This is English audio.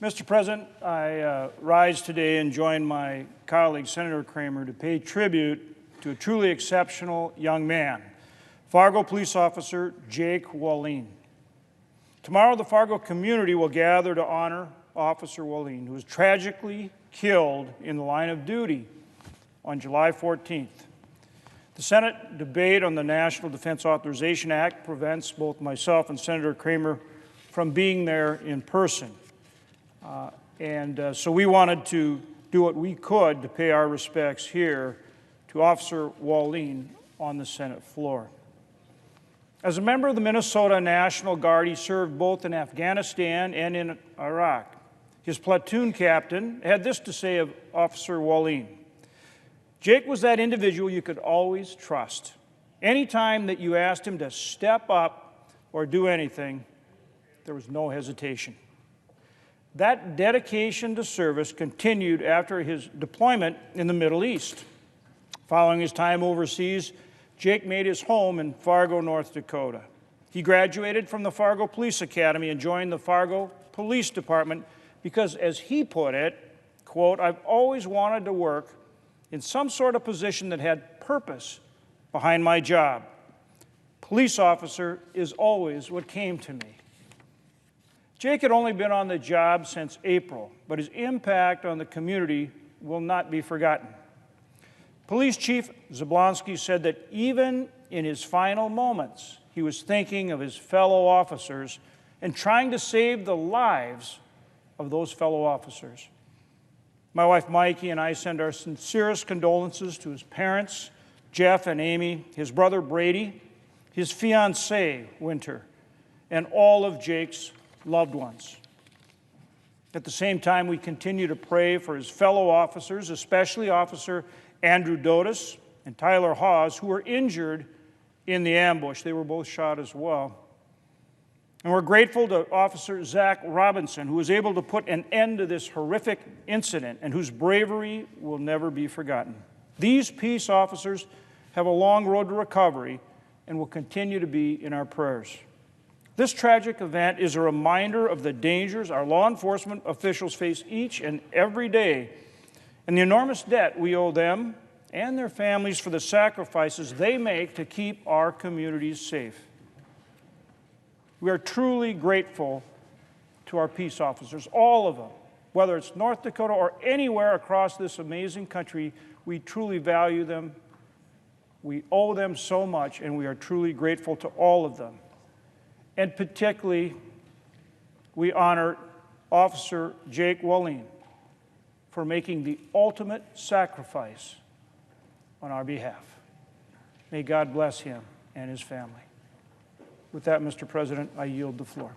Mr. President, I rise today and join my colleague, Senator Kramer, to pay tribute to a truly exceptional young man, Fargo police officer Jake Wallin. Tomorrow, the Fargo community will gather to honor Officer Wallin, who was tragically killed in the line of duty on July 14th. The Senate debate on the National Defense Authorization Act prevents both myself and Senator Kramer from being there in person. So we wanted to do what we could to pay our respects here to Officer Wallin on the Senate floor. As a member of the Minnesota National Guard, he served both in Afghanistan and in Iraq. His platoon captain had this to say of Officer Wallin: Jake was that individual you could always trust. Anytime that you asked him to step up or do anything, there was no hesitation. That dedication to service continued after his deployment in the Middle East. Following his time overseas, Jake made his home in Fargo, North Dakota. He graduated from the Fargo Police Academy and joined the Fargo Police Department because, as he put it, quote, "I've always wanted to work in some sort of position that had purpose behind my job. Police officer is always what came to me." Jake had only been on the job since April, but his impact on the community will not be forgotten. Police Chief Zablonsky said that even in his final moments, he was thinking of his fellow officers and trying to save the lives of those fellow officers. My wife Mikey and I send our sincerest condolences to his parents, Jeff and Amy, his brother Brady, his fiancée, Winter, and all of Jake's loved ones. At the same time, we continue to pray for his fellow officers, especially Officer Andrew Dotis and Tyler Hawes, who were injured in the ambush. They were both shot as well. And we're grateful to Officer Zach Robinson, who was able to put an end to this horrific incident and whose bravery will never be forgotten. These peace officers have a long road to recovery and will continue to be in our prayers. This tragic event is a reminder of the dangers our law enforcement officials face each and every day and the enormous debt we owe them and their families for the sacrifices they make to keep our communities safe. We are truly grateful to our peace officers, all of them, whether it's North Dakota or anywhere across this amazing country. We truly value them. We owe them so much, and we are truly grateful to all of them. And particularly, we honor Officer Jake Wallin for making the ultimate sacrifice on our behalf. May God bless him and his family. With that, Mr. President, I yield the floor.